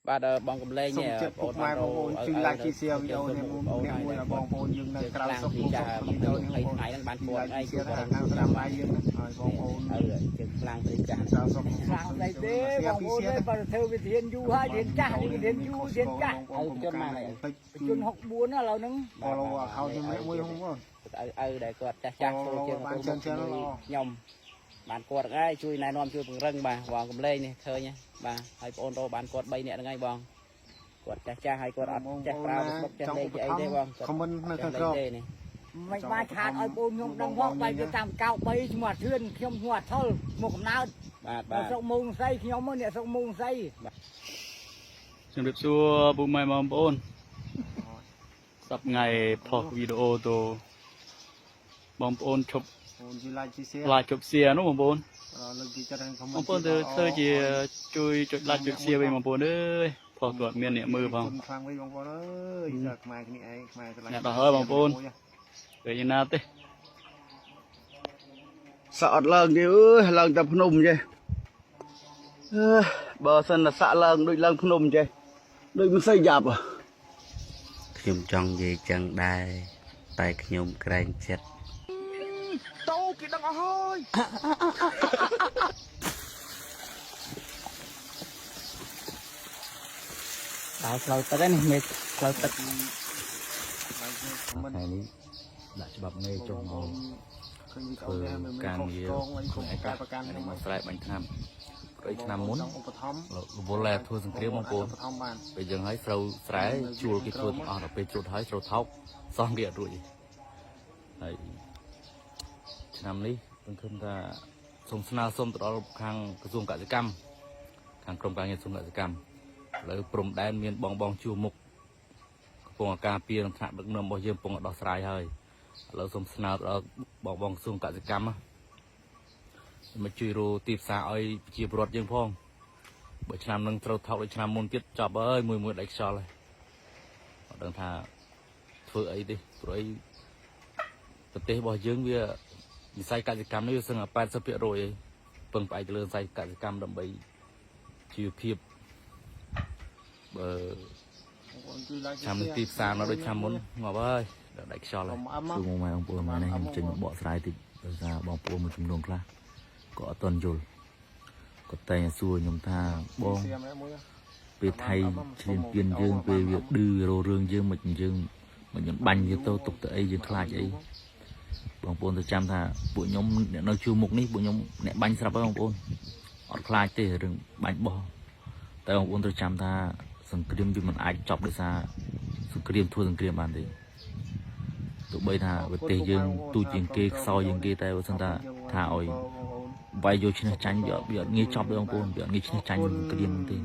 បាទបងកំលែងនេះបងប្អូនជួយ like ជួយ share វីដេអូនេះអ្នកមួយបងប្អូនយើងនៅក្រៅសុខចាវីដេអូនេះថ្ងៃហ្នឹងបានគាត់ឯងគាត់ខាងស្ដាំដៃយើងហើយបងប្អូនជើងខ្លាំងទៅចាស់ក្រៅសុខខ្លាំងដៃទេបងប្អូននេះបើធ្វើវិធានយូរហើយធានចាស់វិធានយូរធានចាស់ឲ្យជនមកជន64ណាឥឡូវហ្នឹងបងខោខ្ញុំមួយហ្នឹងបងដែលគាត់ចាស់ចាស់ចូលជាងខ្ញុំបានគាត់ហើយជួយណែនាំជួយពង្រឹងបាទបងកំលែងនេះឃើញបាទហើយបងប្អូនបានគាត់3នាក់ហ្នឹងហើយបងគាត់ចាស់ចាស់ហើយគាត់អត់ចេះប្រើFacebookចេះលេខអីទេបងខមមិននៅខាងក្រោមមិនបានឆាតឲ្យបងខ្ញុំដឹងផងបែបទៅតាមកៅ3ឈ្មោះធឿនខ្ញុំឈ្មោះថុលមកកំណើតបាទស្រុកមូងស័យខ្ញុំអ្នកស្រុកមូងស័យជំរាបសួរពុកម៉ែបងប្អូនសប្ថ្ងៃផុសវីដេអូទៅបងប្អូនឈប់ឡាយជប់សៀនោះបងប្អូនបងប្អូនទៅធ្វើជាជួយចុចឡាយជប់សៀវិញបងប្អូនអើយផុសគាត់មានអ្នកមើលផងខ្លាំងវិញបងប្អូនអើយខ្មែរគ្នាឯងខ្មែរឆ្លាញ់អ្នកដល់ហើយបងប្អូនពេលណាទេសាក់អត់ឡើងទេអើយឡើងតែភ្នំចេះបើសិនតែសាក់ឡើងដូចឡើងភ្នំចេះដូចមិនសូវយ៉ាប់ខ្ញុំចង់និយាយចឹងដែរតែខ្ញុំក្រែងចិត្តតោគេដឹងអស់ហើយដល់ផ្លូវទឹកហ្នឹងមេផ្លូវទឹកថ្ងៃនេះដាក់ច្បាប់មេចុះមកធ្វើការងារក្នុងឯកប្រកាន់នេះមកស្រែបាញ់ឆ្នាំព្រៃឆ្នាំមុនរវល់តែធ្វើសង្គ្រាមបងប្អូនពេលយ៉ាងហើយស្រូវស្រែជួលគេធ្វើអស់ដល់ពេលជ្រុតហើយស្រូវថោកសោះគេអត់រួចហើយឆ្នាំនេះខ្ញុំឃើញថាសូមស្នើសុំទៅដល់ខាងក្រសួងកសិកម្មខាងក្រមការងារក្រសួងកសិកម្មឥឡូវព្រំដែនមានបងជួមុខកំពុងការពារថ្នាក់ដឹកនាំរបស់យើងកំពុងដោះស្រាយហើយឥឡូវសូមស្នើដល់បងក្រសួងកសិកម្មមកជួយរੂទីផ្សារឲ្យប្រជាពលរដ្ឋយើងផងបើឆ្នាំនឹងត្រូវថោកដូចឆ្នាំមុនទៀតចប់ហើយមួយដៃខ្យល់ហើយអត់ដឹងថាធ្វើអីទេព្រោះអីប្រទេសរបស់យើងវាវិស័យកសិកម្មនេះវាសឹងតែ 80% ឯងពឹងផ្អែកទៅលើវិស័យកសិកម្មដើម្បីជីវភាពបើឆ្នាំនេះទីផ្សារនៅដូចឆ្នាំមុនងាប់ហើយដល់ដៃខ្យល់ហើយគឺមកម៉ែបងប្អូនម៉ែនេះខ្ញុំចេញមកបកស្រាយតិចដោយសារបងប្អូនមួយចំនួនខ្លះក៏អត់ទាន់យល់គាត់តែសួរខ្ញុំថាបងពេលថៃឈ្លានពានយើងពេលវាឌឺរោរឿងយើងមិនយើងបាញ់វាទៅទុកទៅអីយើងខ្លាចអីបងប្អូនទៅចាំថាពួកខ្ញុំអ្នកនៅជួរមុខនេះពួកខ្ញុំអ្នកបាញ់ស្រាប់ហើយបងប្អូនអត់ខ្លាចទេរឿងបាញ់បោះតែបងប្អូនត្រូវចាំថាសង្គ្រាមវាមិនអាចចប់ដោយសារសង្គ្រាមធ្វើសង្គ្រាមបានទេទោះបីថាប្រទេសយើងទូជាងគេខ្សោយជាងគេតែបើសិនថាឲ្យវាយយកឈ្នះចាញ់វាអត់ងាយចប់ទេបងប្អូនវាអត់ងាយឈ្នះចាញ់សង្គ្រាមទេ